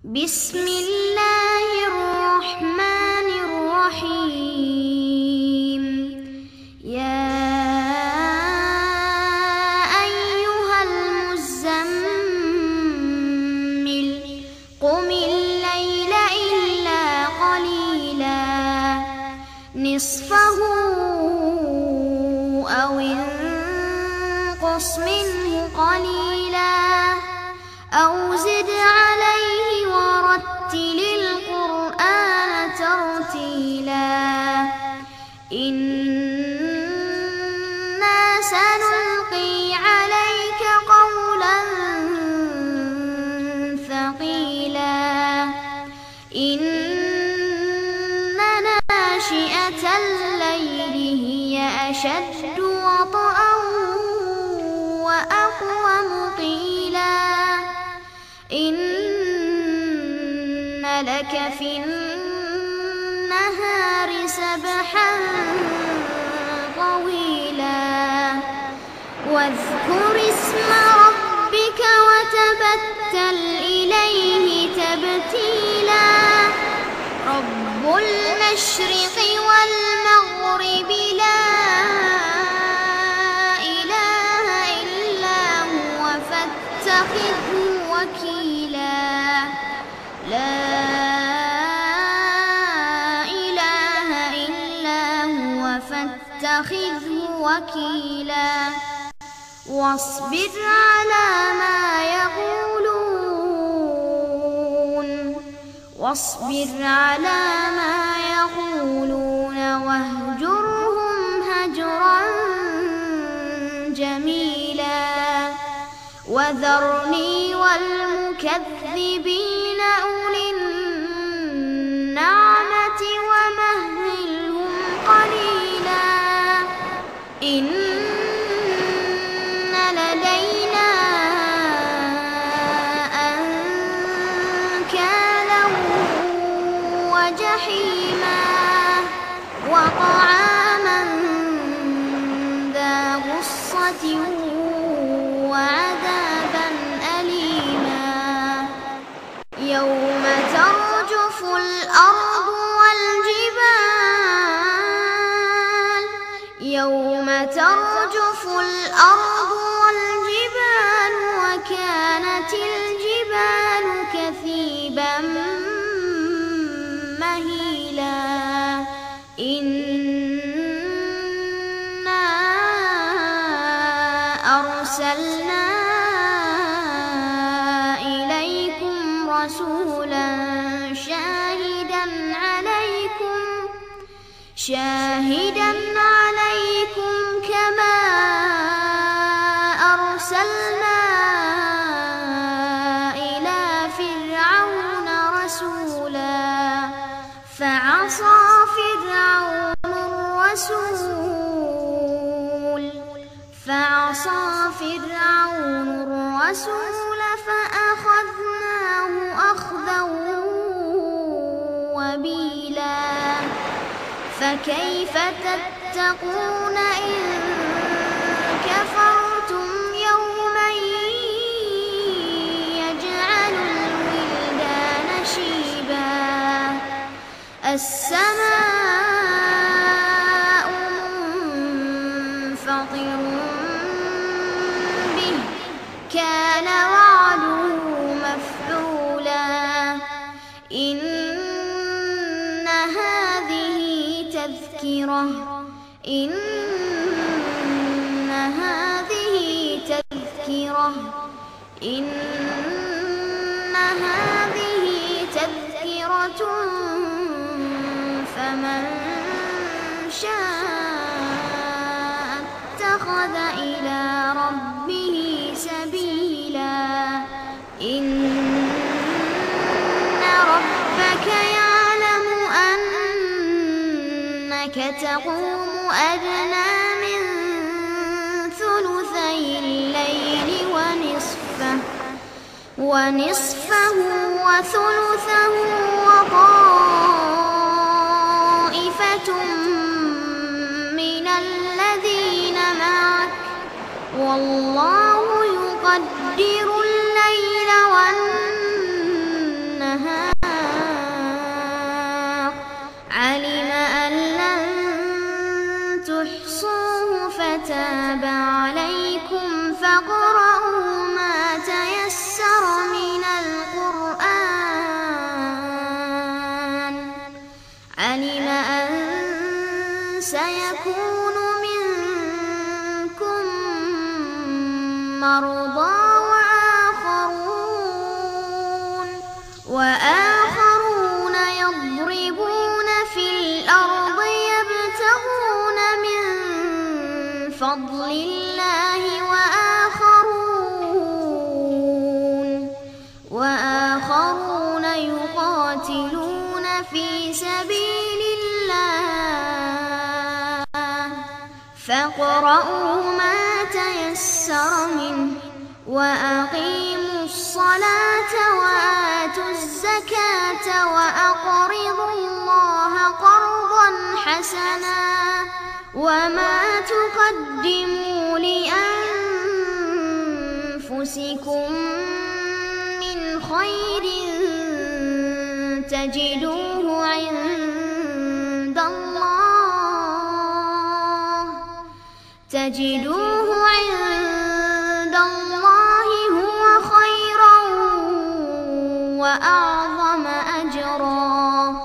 بسم الله الرحمن الرحيم. يا أيها المزمل قم الليل إلا قليلا نصفه أو انقص منه قليلا أو زد عليه ورتل القرآن ترتيلا. إنا سنلقي عليك قولا ثقيلا. إن ناشئة الليل هي أشد وطئا وأقوم قيلا. إن لك في النهار سبحا طويلا. واذكر اسم ربك وتبتل إليه تبتيلا. رب المشرق والمغرب لا إله إلا هو فاتخذه وكيلا. لا إله إلا هو فاتخذه وكيلا. واصبر على ما يقولون واهجرهم هجرا جميلا. وذرني والمكذبين أولي النعمة ومهلهم قليلا. إن لدينا أنكالا وجحيما وطعاما ذا غصة وعذابا أليما. يوم ترجف الأرض والجبال وكانت الجبال كثيبا مهيلا. إنا أرسلنا إليكم رسولا شاهدا عليكم كما أرسلنا إلى فرعون رسولا. فعصى فرعون الرسول فأخذناه أخذا وبيلا. فكيف تتقون إن كفرتم يوما يجعل الولدان شيبا. السماء منفطر به كان وعده مفعولا. إن هذه تذكرة فمن شاء اتخذ إلى ربه سبيلا. إن ربك يعلم أنك تقوم أدنى من ثلثي الليل ونصفه وثلثه وطائفة من الذين معك والله يقدر الليل والنهار وآخرون يضربون في الأرض يبتغون من فضل الله وآخرون يقاتلون في سبيل الله فاقرؤوا ما تيسر منه وأقيموا الصلاة وآتوا الزكاة وأقرضوا الله قرضا حسنا وما تقدموا لأنفسكم من خير تجدوه عند الله هو خيرا وأعظم أجرا